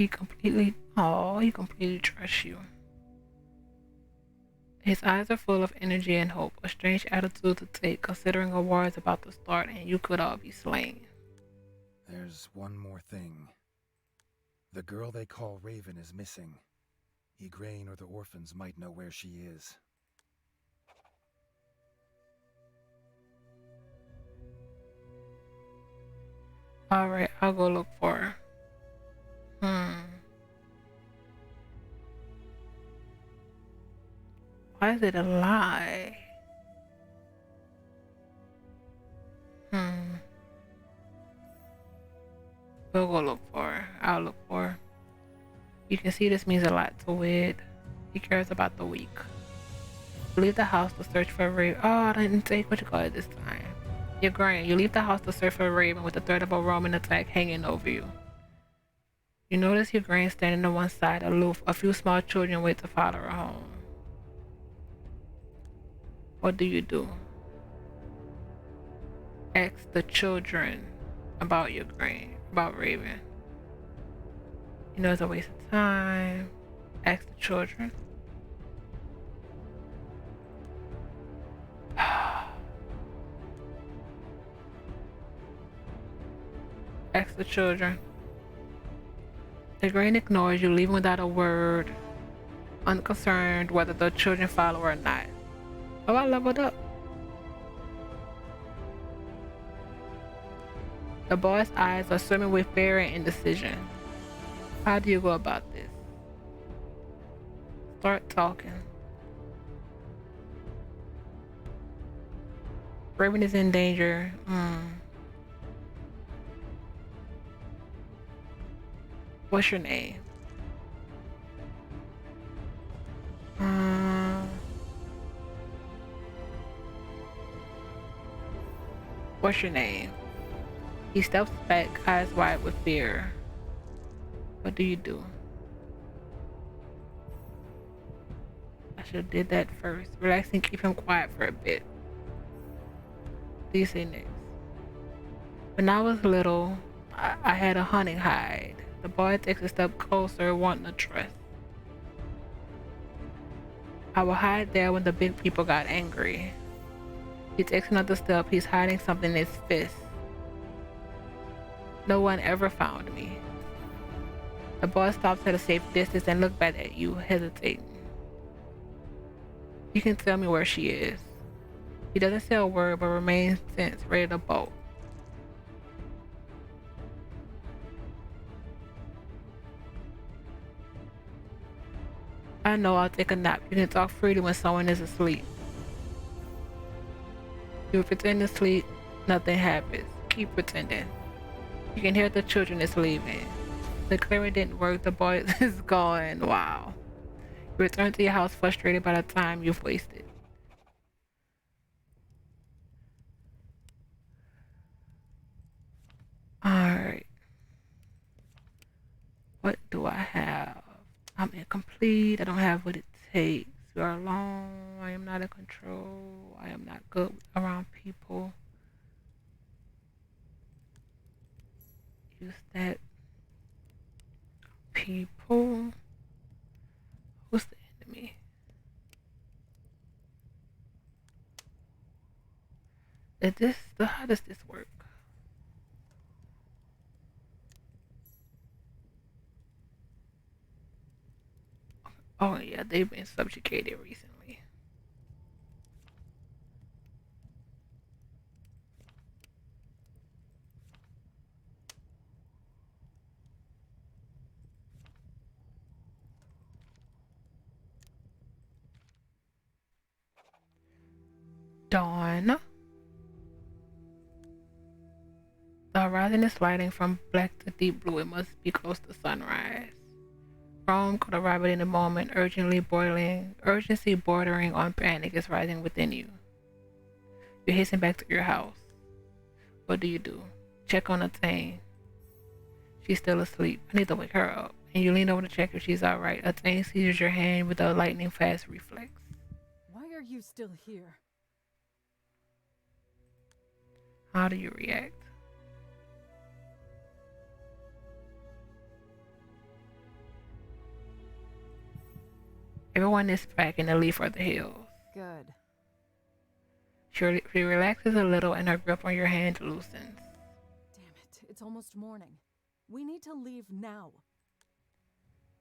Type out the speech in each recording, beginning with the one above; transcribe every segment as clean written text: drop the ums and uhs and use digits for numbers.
He completely trusts you. His eyes are full of energy and hope, a strange attitude to take considering a war is about to start and you could all be slain. There's one more thing. The girl they call Raven is missing. Igraine or the orphans might know where she is. Alright, I'll go look for her. Hmm. Why is it a lie? Hmm. We'll go look for her. I'll look for her. You can see this means a lot to Wid. He cares about the weak. Leave the house to search for Raven. Oh, I didn't take what you call it this time. You're grand. You leave the house to search for Raven with the threat of a Roman attack hanging over you. You notice your grand standing on one side, aloof. A few small children wait to follow her home. What do you do? Ask the children about your grand, about Raven. You know it's a waste of time. Ask the children. Ask the children. The grain ignores you, leaving without a word, unconcerned whether the children follow or not. Oh, I leveled up. The boy's eyes are swimming with fear and indecision. How do you go about this? Start talking. Raven is in danger. What's your name? What's your name? He steps back, eyes wide with fear. What do you do? I should have did that first. Relax and keep him quiet for a bit. What do you say next? When I was little, I had a hunting hide. The boy takes a step closer, wanting to trust. I would hide there when the big people got angry. He takes another step. He's hiding something in his fist. No one ever found me. The boy stops at a safe distance and looks back at you, hesitating. You can tell me where she is. He doesn't say a word but remains tense, ready to bolt. I know, I'll take a nap. You can talk freely when someone is asleep. You pretend to sleep, nothing happens. Keep pretending. You can hear the children is leaving. The clearing didn't work, the boy is gone. Wow. You return to your house frustrated by the time you've wasted. Alright. What do I have? I'm incomplete. I don't have what it takes. You are alone. I am not in control. I am not good around people. Use that. People. Who's the enemy? How does this work? Oh yeah, they've been subjugated recently. Dawn. The horizon is sliding from black to deep blue. It must be close to sunrise. Rome could arrive at any moment, urgency bordering on panic is rising within you. You hasten back to your house. What do you do? Check on Atane. She's still asleep. I need to wake her up. And you lean over to check if she's alright. Atane seizes your hand with a lightning fast reflex. Why are you still here? How do you react? Everyone is packing to leave for the hills. Good. She relaxes a little and her grip on your hand loosens. Damn it, it's almost morning. We need to leave now.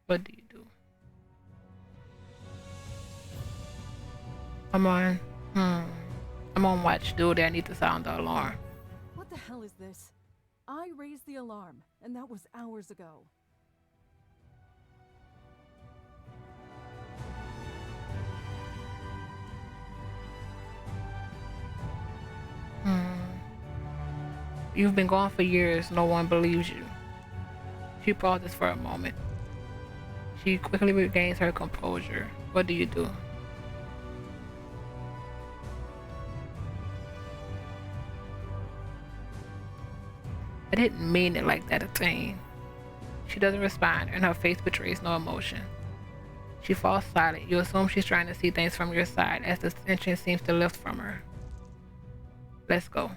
What do you do? I'm on. I'm on watch duty. I need to sound the alarm. What the hell is this? I raised the alarm, and that was hours ago. You've been gone for years. No one believes you. She pauses for a moment. She quickly regains her composure. What do you do? I didn't mean it like that, Attain. She doesn't respond, and her face betrays no emotion. She falls silent. You assume she's trying to see things from your side as the tension seems to lift from her. Let's go.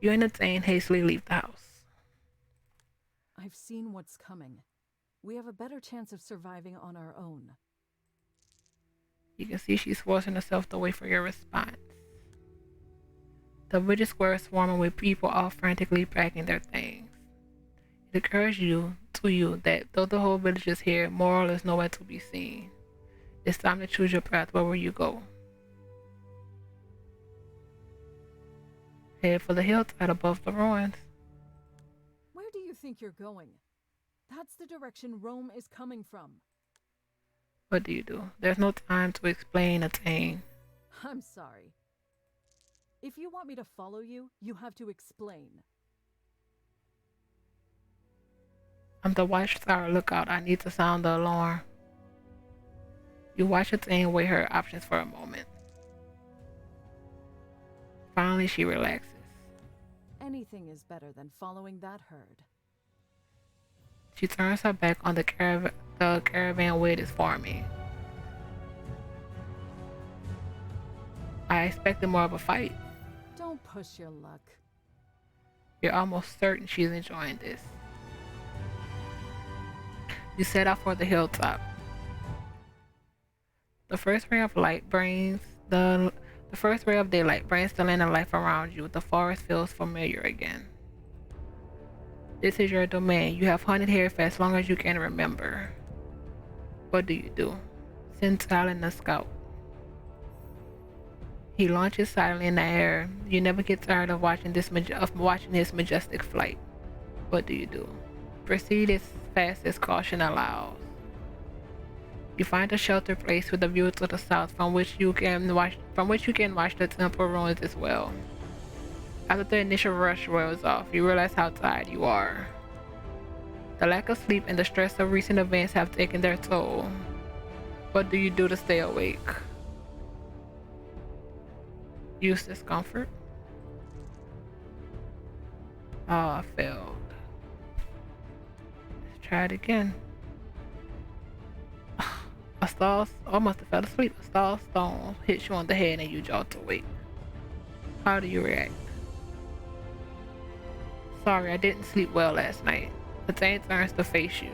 You and Attain hastily leave the house. I've seen what's coming. We have a better chance of surviving on our own. You can see she's forcing herself to wait for your response. The village square is swarming with people all frantically packing their things. It occurs to you that though the whole village is here, Moral is nowhere to be seen. It's time to choose your path. Where will you go? Head for the hillside above the ruins. Where do you think you're going? That's the direction Rome is coming from. What do you do? There's no time to explain, Attain. I'm sorry. If you want me to follow you, you have to explain. I'm the watchtower lookout. I need to sound the alarm. You watch Attain weigh her options for a moment. Finally, she relaxes. Anything is better than following that herd. She turns her back on the caravan wait is forming. I expected more of a fight. Don't push your luck. You're almost certain she's enjoying this. You set out for the hilltop. The first ray of light brings the first ray of daylight brings the land of life around you. The forest feels familiar again. This is your domain. You have hunted here for as long as you can remember. What do you do? Send Talon the scout. He launches silently in the air. You never get tired of watching his majestic flight. What do you do? Proceed as fast as caution allows. You find a sheltered place with a view to the south from which you can watch the temple ruins as well. After the initial rush wears off, you realize how tired you are. The lack of sleep and the stress of recent events have taken their toll. What do you do to stay awake? Use discomfort. Oh, I failed. Let's try it again. I must have fell asleep. A stall stone hits you on the head and you jolt awake. How do you react? Sorry, I didn't sleep well last night. Attain turns to face you.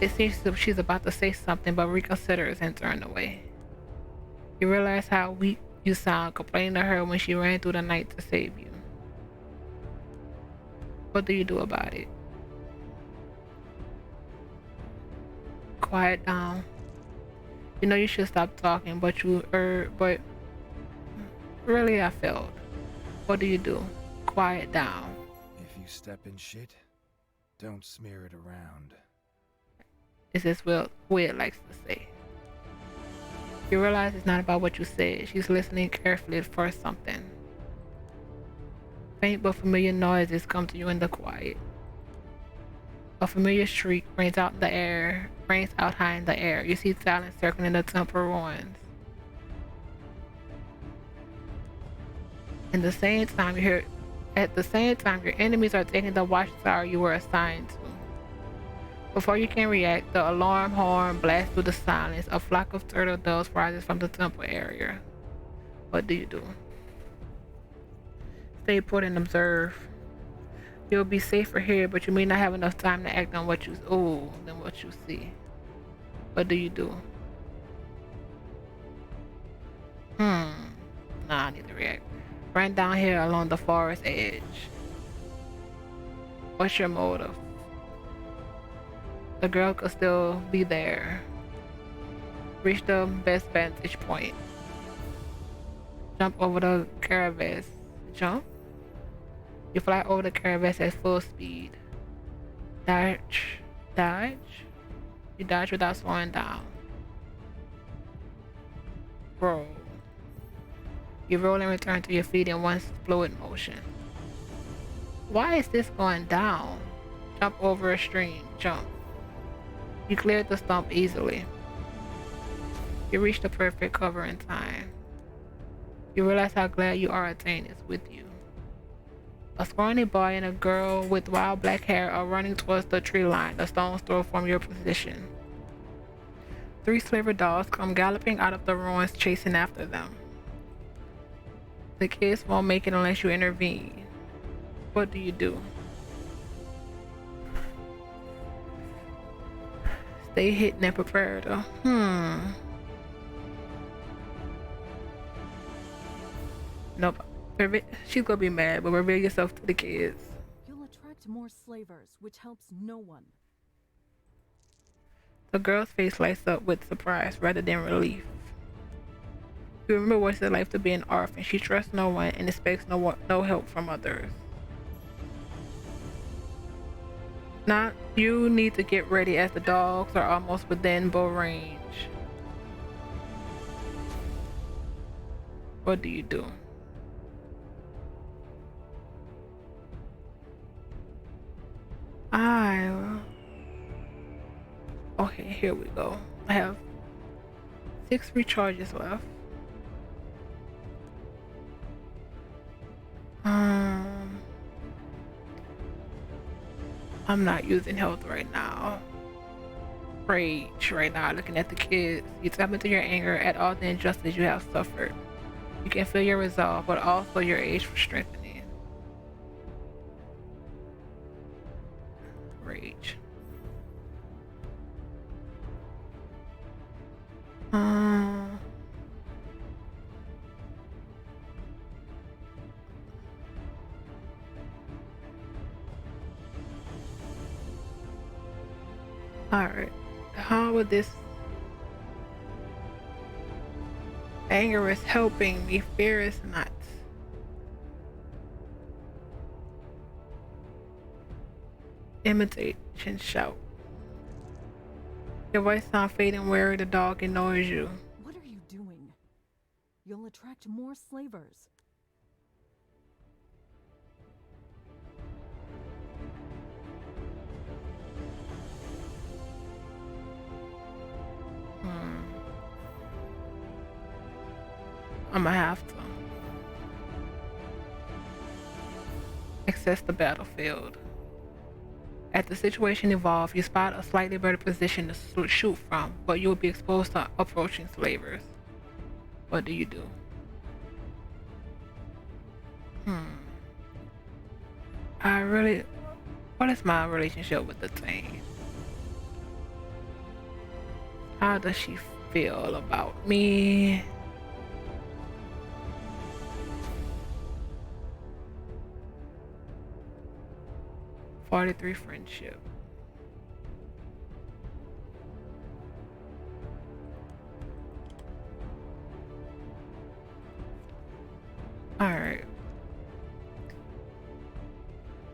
It seems as if she's about to say something, but reconsiders and turns away. You realize how weak you sound, complaining to her when she ran through the night to save you. What do you do about it? Quiet down. You know you should stop talking, but really I failed. What do you do? Quiet down. If you step in shit, don't smear it around. This is what Will likes to say. You realize it's not about what you said. She's listening carefully for something. Faint but familiar noises come to you in the quiet. A familiar shriek rings out high in the air. You see silence circling the temple ruins. At the same time, your enemies are taking the watchtower you were assigned to. Before you can react, the alarm horn blasts through the silence. A flock of turtle doves rises from the temple area. What do you do? Stay put and observe. You'll be safer here, but you may not have enough time to act on what you see. What do you do? Hmm. Nah, I need to react. Run down here along the forest edge. What's your motive? The girl could still be there. Reach the best vantage point. Jump over the crevasse. Jump? You fly over the crevasse at full speed. Dodge. Dodge? You dodge without slowing down. Roll. You roll and return to your feet in one fluid motion. Why is this going down? Jump over a stream. Jump. You cleared the stump easily. You reach the perfect cover in time. You realize how glad you are Attain is with you. A scrawny boy and a girl with wild black hair are running towards the tree line, a stone's throw from your position. 3 slaver dogs come galloping out of the ruins, chasing after them. The kids won't make it unless you intervene. What do you do? Stay hidden and prepared. Nope. She's gonna be mad, but reveal yourself to the kids. You'll attract more slavers, which helps no one. The girl's face lights up with surprise rather than relief. You remember what it's like to be an orphan. She trusts no one and expects no help from others. Now you need to get ready as the dogs are almost within bow range. What do you do? Okay, here we go. I have 6 recharges left. I'm not using health right now. Rage right now, looking at the kids. You tap into your anger at all the injustice you have suffered. You can feel your resolve, but also your age for strengthening. Rage. Alright. How would this anger is helping me, fear is not. Imitation shout. Your voice sounds fading where the dog annoys you. What are you doing? You'll attract more slavers. I'ma have to access the battlefield. As the situation evolves, you spot a slightly better position to shoot from, but you will be exposed to approaching slavers. What do you do? What is my relationship with the thing? How does she feel about me? '43 friendship. Alright.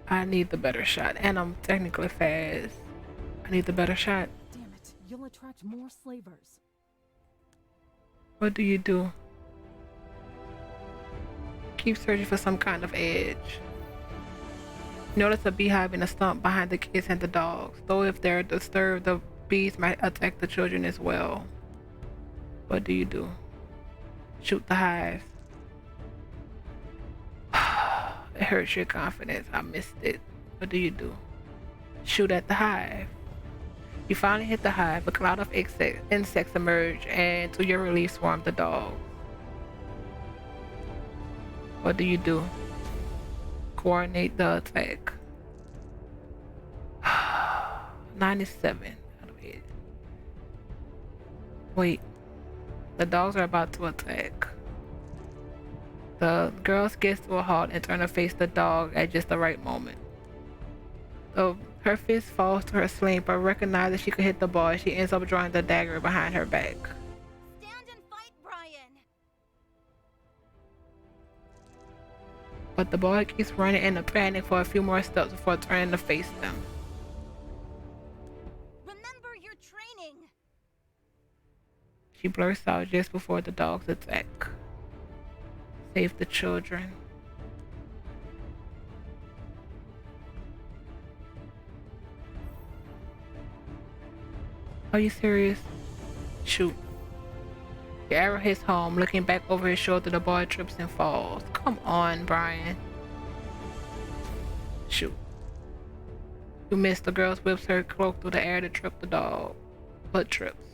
I need the better shot, and I'm technically fast. I need the better shot. Damn it, you'll attract more slavers. What do you do? Keep searching for some kind of edge. Notice a beehive in a stump behind the kids and the dogs. Though if they're disturbed, the bees might attack the children as well. What do you do? Shoot the hive. It hurts your confidence. I missed it. What do you do? Shoot at the hive. You finally hit the hive. A cloud of insects emerge, and to your relief swarm the dogs. What do you do? Coordinate the attack. 97 out of 8. Wait, the dogs are about to attack. The girl skids to a halt and turns to face the dog at just the right moment. Her fist falls to her sling, but recognizes she could hit the ball. She ends up drawing the dagger behind her back. Stand and fight, Brian! But the boy keeps running in a panic for a few more steps before turning to face them. Remember your training! She blurts out just before the dogs attack. Save the children. Are you serious? Shoot. The arrow hits home. Looking back over his shoulder, the boy trips and falls. Come on, Brian. Shoot. You missed. The girl whips her cloak through the air to trip the dog, but trips.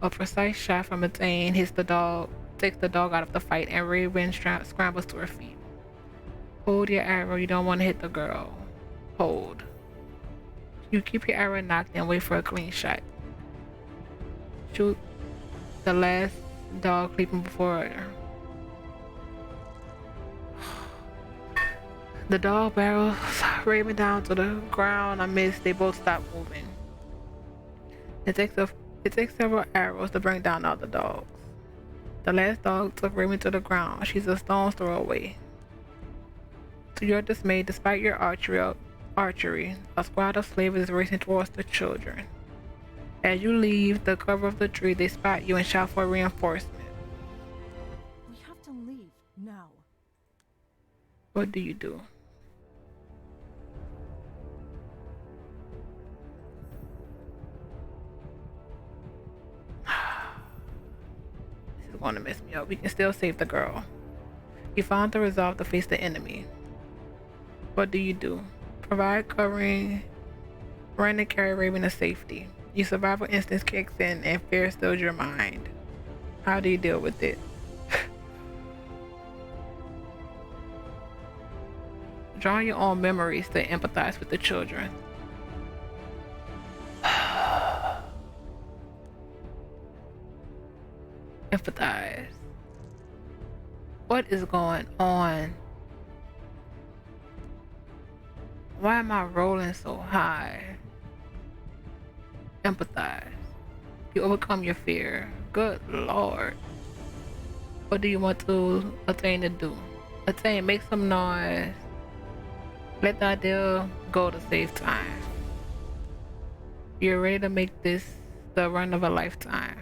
A precise shot from its aim hits the dog, takes the dog out of the fight, and Raven scrambles to her feet. Hold your arrow. You don't want to hit the girl. Hold. You keep your arrow knocked and wait for a clean shot. Shoot the last dog leaping before her. The dog barrels Raven down to the ground. Amidst, they both stop moving. It takes several arrows to bring down all the dogs. The last dog took Raven to the ground. She's a stone's throw away. To your dismay, despite your archery, a squad of slavers is racing towards the children. As you leave the cover of the tree, they spot you and shout for reinforcement. We have to leave now. What do you do? This is going to mess me up. We can still save the girl. You found the resolve to face the enemy. What do you do? Provide covering, run and carry Raven to safety. Your survival instinct kicks in and fear fills your mind. How do you deal with it? Draw your own memories to empathize with the children. Empathize. What is going on? Why am I rolling so high? Empathize. You overcome your fear. Good Lord. What do you want to attain to do? Attain, make some noise. Let the idea go to save time. You're ready to make this the run of a lifetime.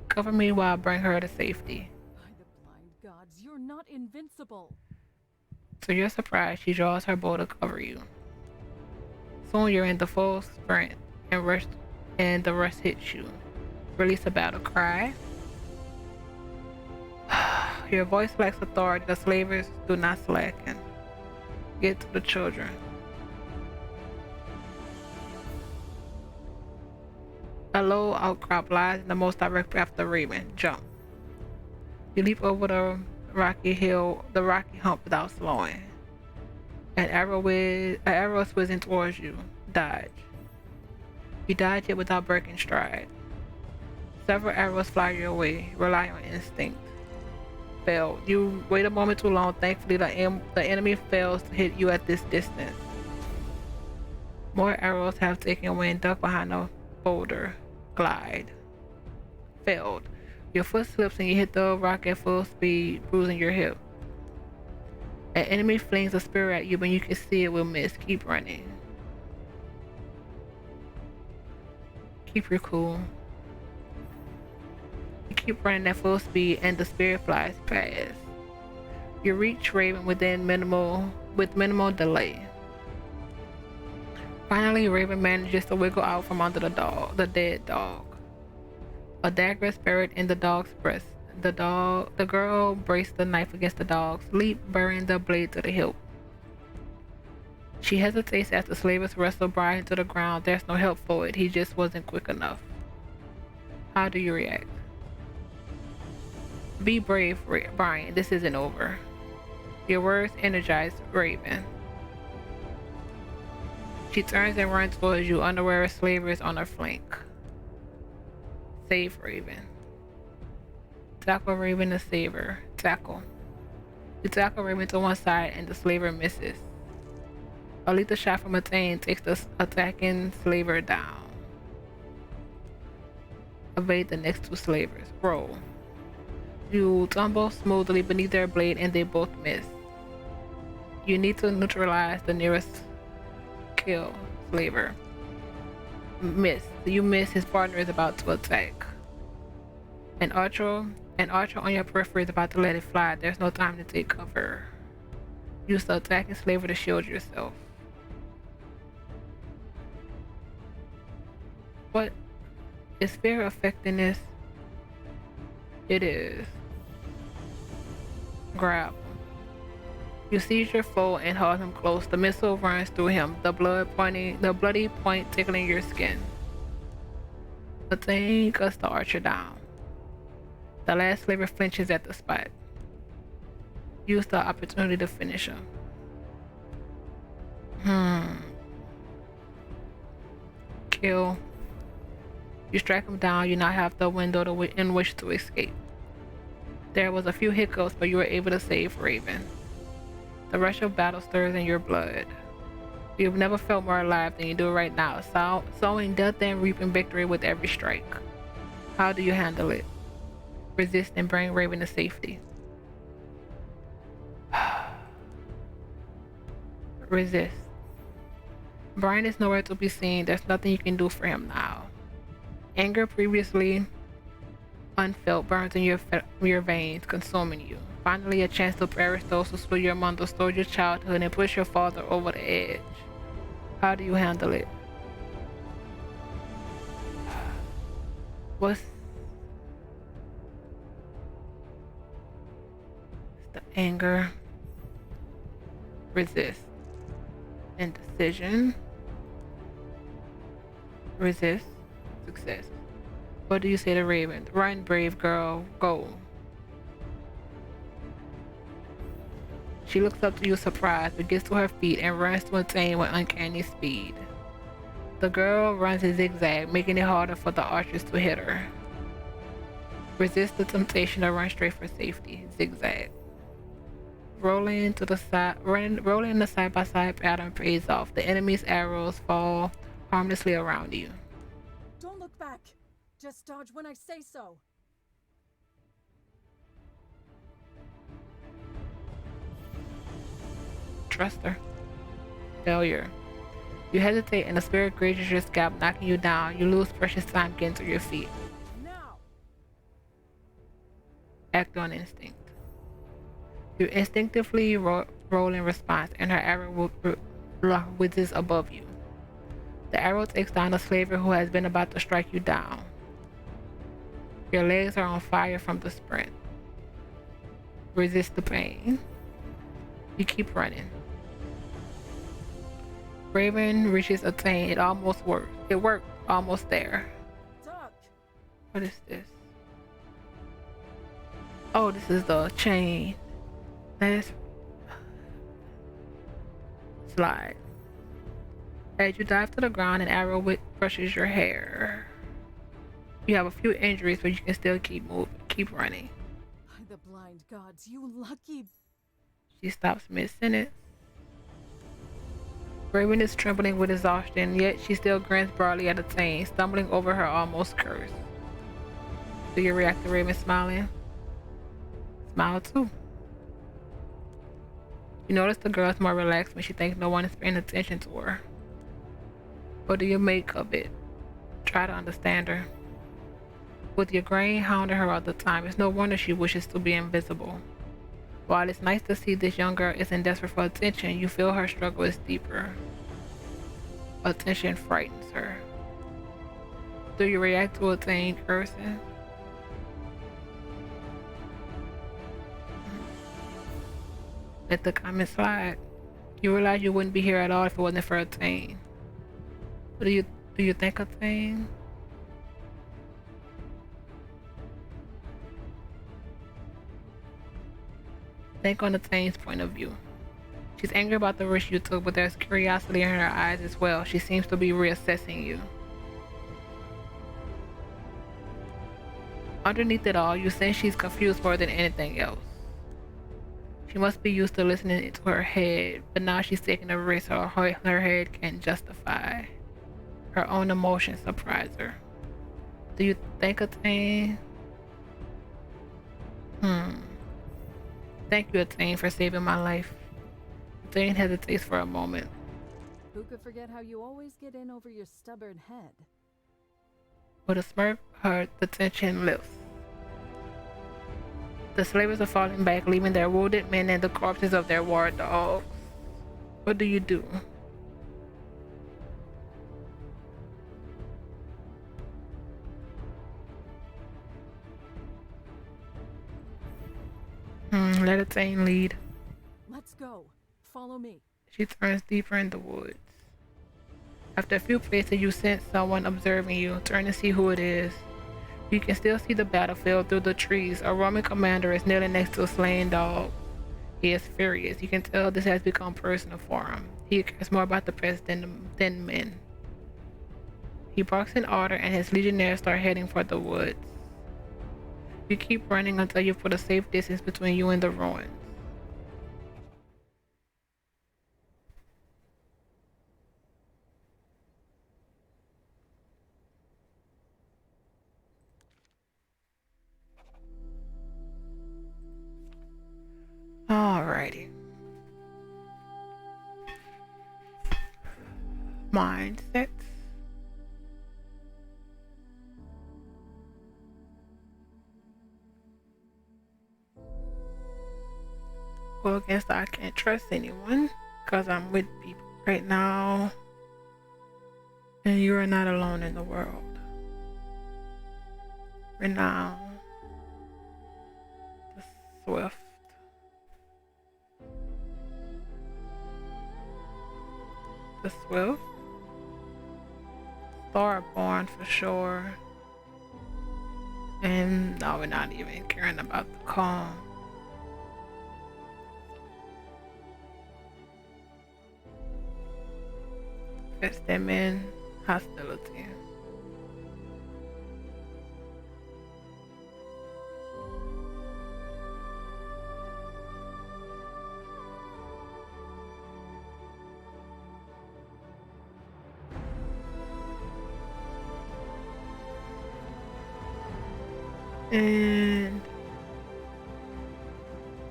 Cover me while I bring her to safety. By the blind gods, you're not invincible. To your surprise, she draws her bow to cover you. Soon you're in the full sprint and the rush hits you. Release a battle cry. Your voice lacks authority. The slavers do not slacken. Get to the children. A low outcrop lies in the most direct path to Raven. Jump. You leap over the rocky hump without slowing. An arrow is whizzing towards you. Dodge. You dodge it without breaking stride. Several arrows fly your way. Rely on instinct. Failed. You wait a moment too long. Thankfully, the enemy fails to hit you at this distance. More arrows have taken wind. Duck behind a boulder. Glide. Failed. Your foot slips and you hit the rock at full speed, bruising your hip. An enemy flings a spear at you, but you can see it will miss. Keep running. Keep your cool. You keep running at full speed and the spear flies past. You reach Raven with minimal delay. Finally, Raven manages to wiggle out from under the dead dog. A dagger is buried in the dog's breast. The girl braced the knife against the dog's leap, burying the blade to the hilt. She hesitates as the slavers wrestle Brian to the ground. There's no help for it. He just wasn't quick enough. How do you react? Be brave, Brian. This isn't over. Your words energize Raven. She turns and runs towards you, unaware of slavers on her flank. Save Raven. Tackle Raven to save her. Tackle. You tackle Raven to one side and the slaver misses. A lethal shot from Attain takes the attacking slaver down. Evade the next two slavers. Roll. You tumble smoothly beneath their blade and they both miss. You need to neutralize the nearest kill slaver. Miss. You miss. His partner is about to attack. An archer on your periphery is about to let it fly. There's no time to take cover. Use the attacking slaver to shield yourself. What is fear affecting this? It is. Grab. You seize your foe and hold him close. The missile runs through him, the bloody point tickling your skin. The thing cuts the archer down. The last slaver flinches at the spot. Use the opportunity to finish him. Kill. You strike him down. You now have the window in which to escape. There was a few hiccups, but you were able to save Raven. The rush of battle stirs in your blood. You've never felt more alive than you do right now, sowing death and reaping victory with every strike. How do you handle it? Resist and bring Raven to safety. Resist. Brian is nowhere to be seen. There's nothing you can do for him now. Anger previously unfelt burns in your veins, consuming you. Finally, a chance to perish those who slew your mother, stole your childhood, and push your father over the edge. How do you handle it? What's the anger? Resist. Indecision. Resist. Success. What do you say to Raven? Run, brave girl, go. She looks up to you surprised, but gets to her feet and runs to Attain with uncanny speed. The girl runs a zigzag, making it harder for the archers to hit her. Resist the temptation to run straight for safety. Zigzag. Rolling the side-by-side pattern pays off. The enemy's arrows fall harmlessly around you. Don't look back. Just dodge when I say so. Trust her. Failure. You hesitate and the spirit grazes your scalp, knocking you down. You lose precious time getting to your feet. Now. Act on instinct. You instinctively roll in response, and her arrow whizzes above you. The arrow takes down a slaver who has been about to strike you down. Your legs are on fire from the sprint. Resist the pain. You keep running. Raven reaches Attain. It almost worked. It worked. Almost there. Duck. What is this? Oh, this is the chain. Let's slide. As you dive to the ground, an arrow brushes your hair. You have a few injuries, but you can still keep moving, keep running. By the blind gods, you lucky. She stops mid-sentence. Raven is trembling with exhaustion, yet she still grins broadly at Attain, stumbling over her almost curse. Do you react to Raven smiling? Smile too. You notice the girl is more relaxed when she thinks no one is paying attention to her. What do you make of it? Try to understand her. With your grain hounding her all the time, it's no wonder she wishes to be invisible. While it's nice to see this young girl isn't desperate for attention, you feel her struggle is deeper. Attention frightens her. Do you react to Attain cursing? Let the comments slide. You realize you wouldn't be here at all if it wasn't for Attain. What do you think Attain? Think on Attain's point of view. She's angry about the risk you took, but there's curiosity in her eyes as well. She seems to be reassessing you. Underneath it all, you sense she's confused more than anything else. She must be used to listening to her head, but now she's taking a risk her head can't justify. Her own emotions surprise her. Do you think a thing? Thank you, Attain, for saving my life. Attain hesitates for a moment. Who could forget how you always get in over your stubborn head? With a smirk, the tension lifts. The slavers are falling back, leaving their wounded men and the corpses of their war dogs. What do you do? Let Attain lead. Let's go. Follow me. She turns deeper in the woods. After a few paces, you sense someone observing you. Turn to see who it is. You can still see the battlefield through the trees. A Roman commander is kneeling next to a slain dog. He is furious. You can tell this has become personal for him. He cares more about the pest than men. He barks in order, and his legionnaires start heading for the woods. You keep running until you put a safe distance between you and the ruins. Alrighty. Mindsets. Go against I can't trust anyone because I'm with people right now. And you are not alone in the world. Renown. The Swift. The Swift. Starborn for sure. And no, we're not even caring about the calm. Fits them in hostility. And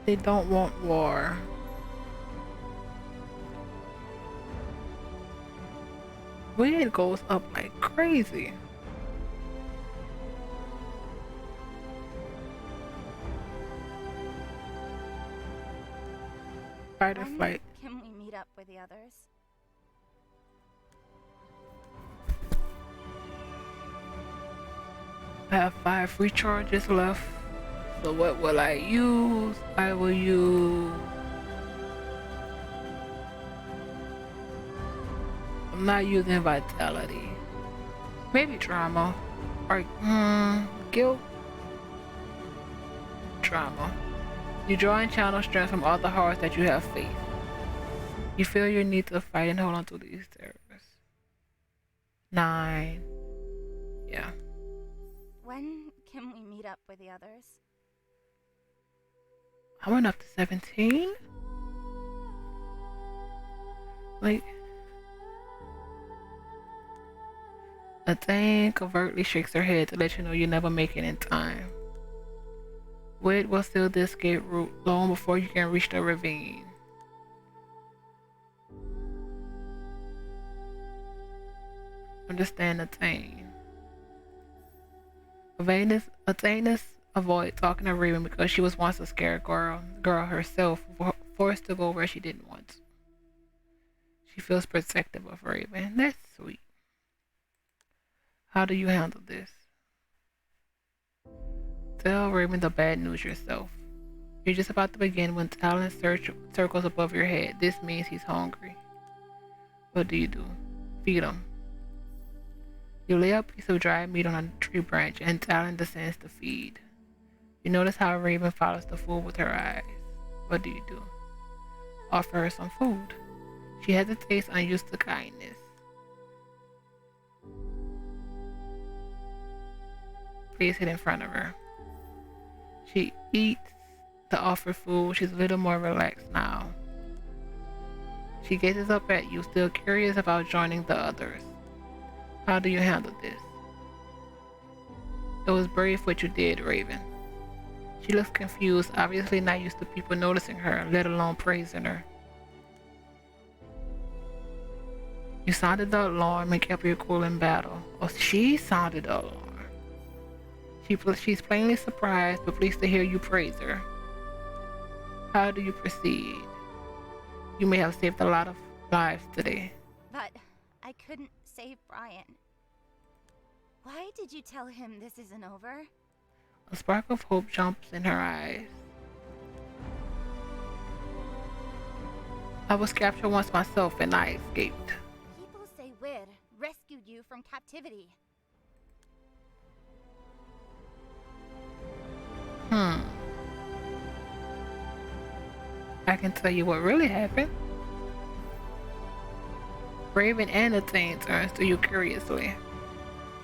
they don't want war. Weird goes up like crazy. Fight or flight. Can we meet up with the others? I have 5 free charges left. So what will I use? I will use... I'm not using vitality. Maybe trauma. Or guilt. Trauma. You draw and channel strength from all the hearts that you have faced. You feel your need to fight and hold on to these terrorists. 9. Yeah. When can we meet up with the others? I went up to 17. Like, a thing covertly shakes her head to let you know you never make it in time. Wade will seal the escape route long before you can reach the ravine. Understand Attain. Attain avoid talking to Raven because she was once a scared girl herself, forced to go where she didn't want to. She feels protective of Raven. That's sweet. How do you handle this? Tell Raven the bad news yourself. You're just about to begin when Talon circles above your head. This means he's hungry. What do? Feed him. You lay a piece of dried meat on a tree branch and Talon descends to feed. You notice how Raven follows the food with her eyes. What do? offer her some food. She hesitates, unused to kindness. Place it in front of her. She eats the offered food. She's a little more relaxed now. She gazes up at you, still curious about joining the others. How do you handle this? It was brave what you did, Raven. She looks confused, obviously not used to people noticing her, let alone praising her. You sounded the alarm and kept your cool in battle. Oh, she sounded the alarm. She's plainly surprised, but pleased to hear you praise her. How do you proceed? You may have saved a lot of lives today. But I couldn't save Brian. Why did you tell him this isn't over? A spark of hope jumps in her eyes. I was captured once myself and I escaped. People say Wid rescued you from captivity. I can tell you what really happened. Raven and the thing turns to you curiously.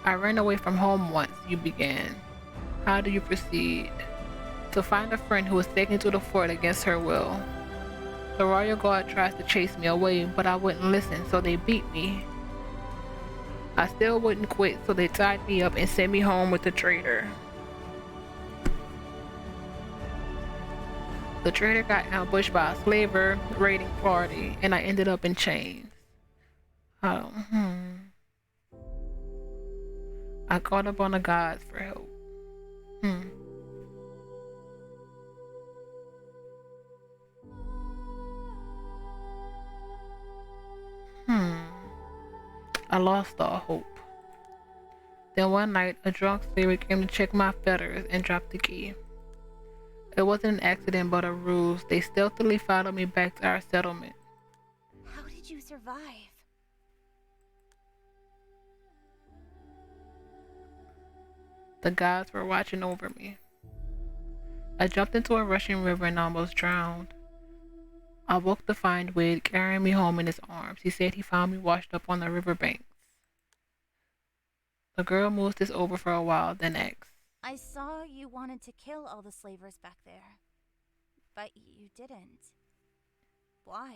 I ran away from home once, you began. How do you proceed? To find a friend who was taken to the fort against her will. The royal guard tries to chase me away, but I wouldn't listen, so they beat me. I still wouldn't quit, so they tied me up and sent me home with the traitor. The traitor got ambushed by a slaver raiding party, and I ended up in chains. I called upon the gods for help. I lost all hope. Then one night, a drunk slaver came to check my fetters and dropped the key. It wasn't an accident but a ruse. They stealthily followed me back to our settlement. How did you survive? The gods were watching over me. I jumped into a rushing river and almost drowned. I woke to find Wade carrying me home in his arms. He said he found me washed up on the riverbanks. The girl moves this over for a while, then asked, I saw you wanted to kill all the slavers back there. But you didn't. Why?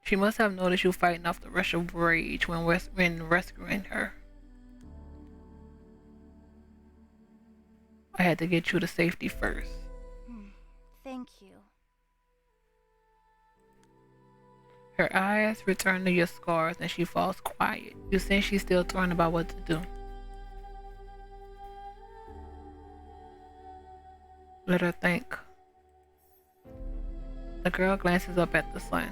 She must have noticed you fighting off the rush of rage when rescuing her. I had to get you to safety first. Thank you. Her eyes return to your scars and she falls quiet. You sense she's still torn about what to do. Let her think. The girl glances up at the sun.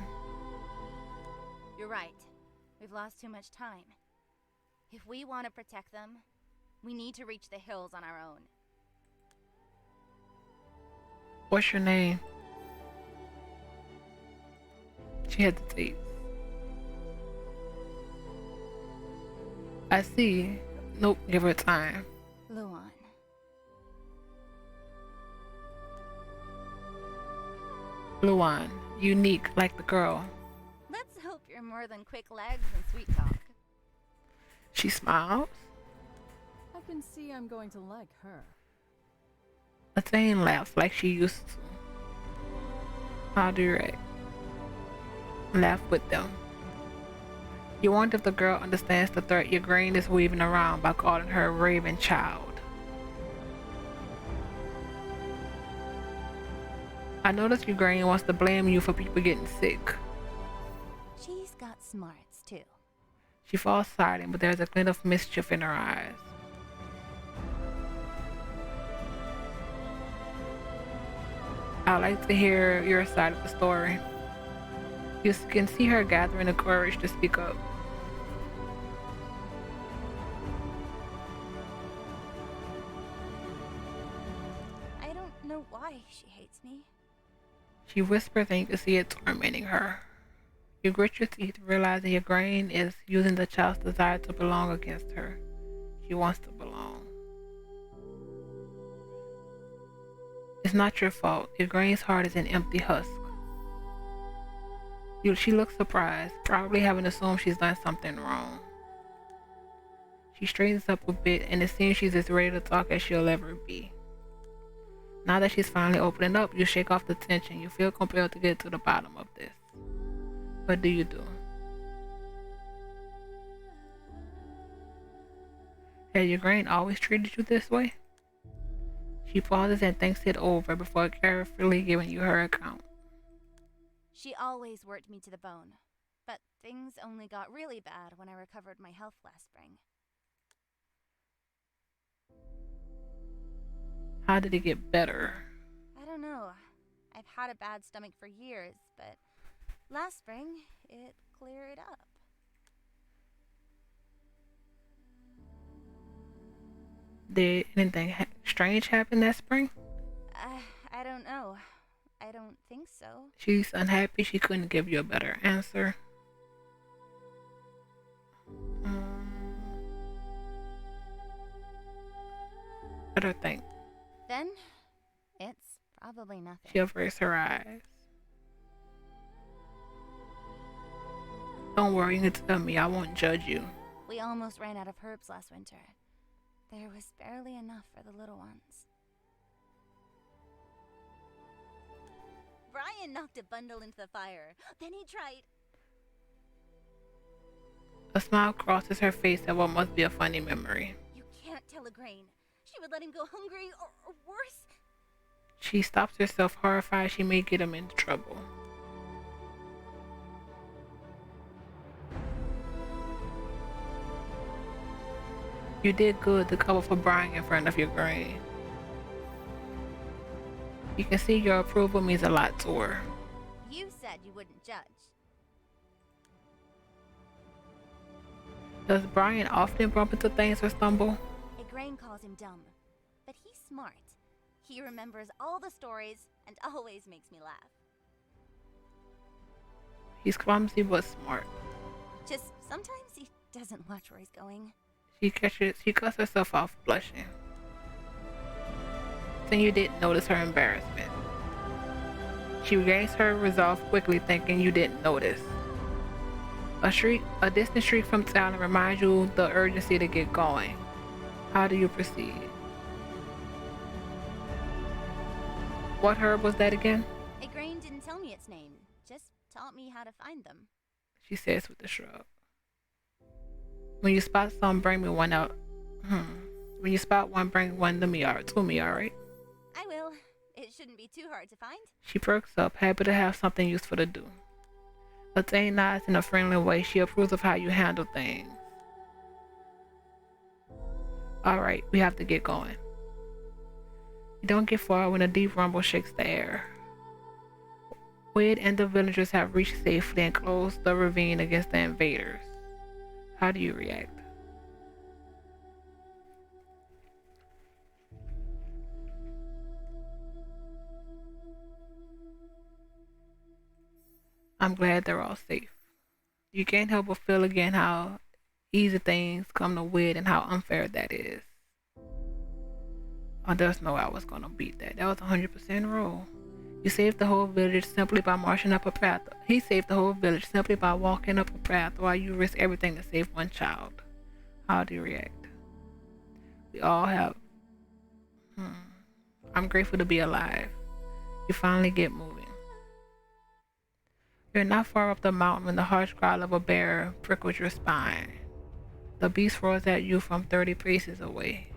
You're right. We've lost too much time. If we want to protect them, we need to reach the hills on our own. What's your name? She hesitates. I see. Nope, give her time. Luan. Luan, unique like the girl. Let's hope you're more than quick legs and sweet talk. She smiles. I can see I'm going to like her. Athene laughs like she used to. How do you react? Laugh with them. You wonder if the girl understands the threat your grain is weaving around by calling her a raven child. I notice your grain wants to blame you for people getting sick. She's got smarts, too. She falls silent, but there's a glint of mischief in her eyes. I'd like to hear your side of the story. You can see her gathering the courage to speak up. I don't know why she hates me. She whispers and you can see it tormenting her. You grit your teeth, realizing your grain is using the child's desire to belong against her. She wants to belong. It's not your fault. Your grain's heart is an empty husk. She looks surprised, probably having assumed she's done something wrong. She straightens up a bit, and it seems she's as ready to talk as she'll ever be. Now that she's finally opening up, you shake off the tension. You feel compelled to get to the bottom of this. What do you do? Has your grain always treated you this way? She pauses and thinks it over before carefully giving you her account. She always worked me to the bone, but things only got really bad when I recovered my health last spring. How did it get better? I don't know. I've had a bad stomach for years, but last spring, it cleared up. Did anything strange happen that spring? I don't know. I don't think so. She's unhappy she couldn't give you a better answer. Let her think. Then, it's probably nothing. She averts her eyes. Don't worry, you can tell me. I won't judge you. We almost ran out of herbs last winter. There was barely enough for the little ones. Brian knocked a bundle into the fire. Then he tried... A smile crosses her face at what must be a funny memory. You can't tell a grain. She would let him go hungry or worse. She stops herself, horrified she may get him into trouble. You did good to cover for Brian in front of your grain. You can see your approval means a lot to her. You said you wouldn't judge. Does Brian often bump into things or stumble? A grain calls him dumb, but he's smart. He remembers all the stories and always makes me laugh. He's clumsy but smart. Just sometimes he doesn't watch where he's going. She cuts herself off, blushing. Then you didn't notice her embarrassment. She regains her resolve quickly, thinking you didn't notice. A distant shriek from Talon reminds you the urgency to get going. How do you proceed? What herb was that again? A grain didn't tell me its name, just taught me how to find them. She says with a shrug. When you spot some, bring me one out. When you spot one, bring one to me, alright? I will. It shouldn't be too hard to find. She perks up, happy to have something useful to do. Latane nods in a friendly way. She approves of how you handle things. Alright, we have to get going. You don't get far when a deep rumble shakes the air. Wade and the villagers have reached safely and closed the ravine against the invaders. How do you react? I'm glad they're all safe. You can't help but feel again how easy things come to Wade and how unfair that is. Oh, there's no way I was gonna beat that. That was 100% roll. You saved the whole village simply by marching up a path. He saved the whole village simply by walking up a path while you risk everything to save one child. How do you react? We all have... I'm grateful to be alive. You finally get moving. You're not far up the mountain when the harsh growl of a bear prickles your spine. The beast roars at you from 30 paces away.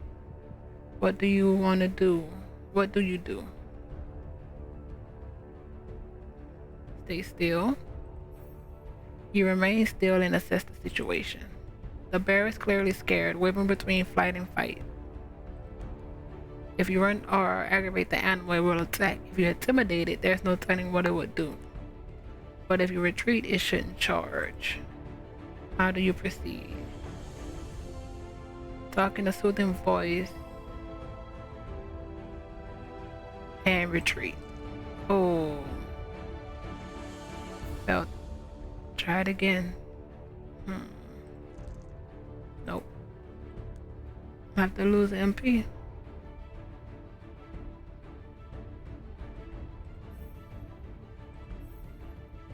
What do you want to do? What do you do? Stay still. You remain still and assess the situation. The bear is clearly scared, wavering between flight and fight. If you run or aggravate the animal, it will attack. If you intimidate it, there's no telling what it would do. But if you retreat, it shouldn't charge. How do you proceed? Talk in a soothing voice and retreat. Oh. Well, try it again. Nope. I have to lose MP.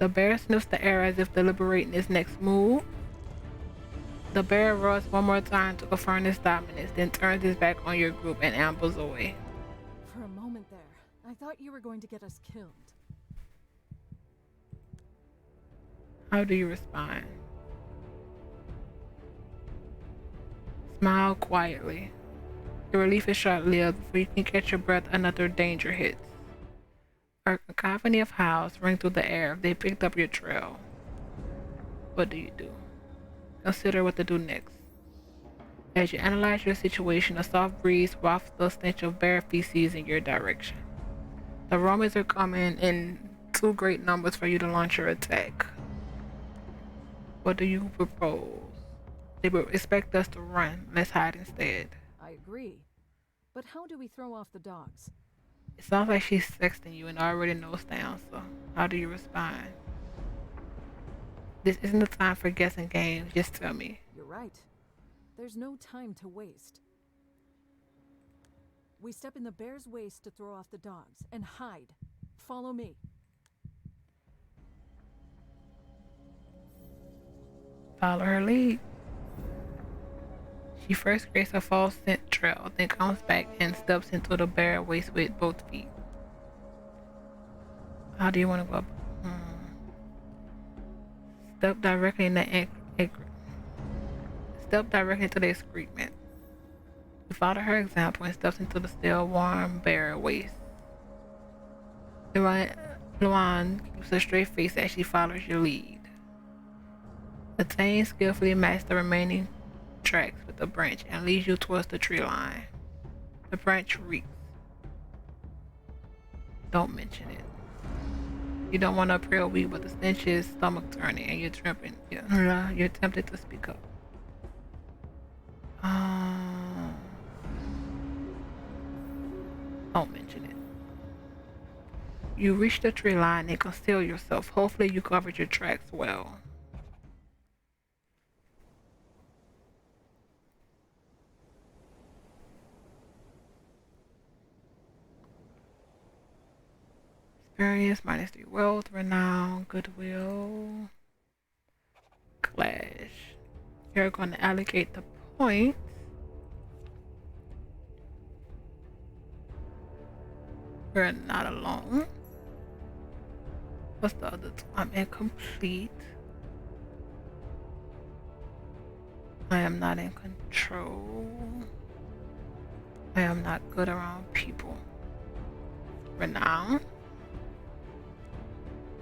The bear sniffs the air as if deliberating its next move. The bear roars one more time to confirm its dominance, then turns its back on your group and ambles away. For a moment there, I thought you were going to get us killed. How do you respond? Smile quietly. The relief is short-lived. Before you can catch your breath, another danger hits. A cacophony of howls ring through the air. They picked up your trail. What do you do? Consider what to do next. As you analyze your situation, a soft breeze wafts the stench of bear feces in your direction. The Romans are coming in too great numbers for you to launch your attack. What do you propose? They will expect us to run. Let's hide instead. I agree. But how do we throw off the dogs? It sounds like she's sexting you and already knows the answer. How do you respond? This isn't the time for guessing games. Just tell me. You're right. There's no time to waste. We step in the bear's waist to throw off the dogs and hide. Follow me. Follow her lead. She first creates a false scent trail, then comes back and steps into the bear waist with both feet. How do you want to go up? Step directly in the Step directly into the excrement. You follow her example and steps into the still warm bear waist. Luan keeps a straight face as she follows your lead. The Tane skillfully matches the remaining tracks with the branch and leads you towards the tree line. The branch reeks. Don't mention it. You don't want to appear weak, but the stench is stomach turning and you're tempted to speak up. Don't mention it. You reach the tree line and conceal yourself. Hopefully you covered your tracks well. Experience -3 wealth, renown, goodwill, clash. You're going to allocate the points. We're not alone. What's the other two? I'm incomplete. I am not in control. I am not good around people. Renown.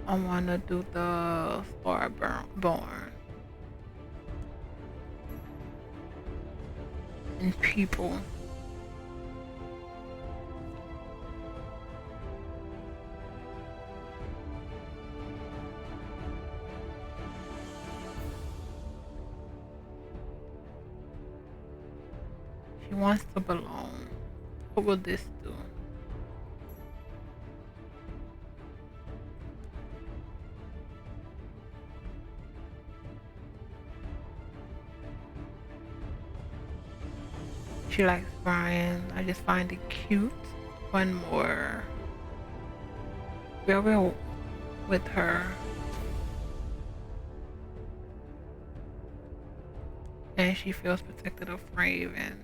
I want to do the Starborn. And people. She wants to belong. What will this do? She likes Brian. I just find it cute. One more. We're with her. And she feels protected of Raven.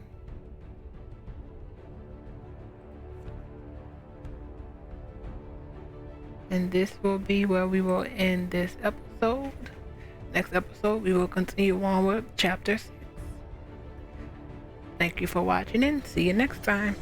And this will be where we will end this episode. Next episode, we will continue on with chapter 6. Thank you for watching and see you next time.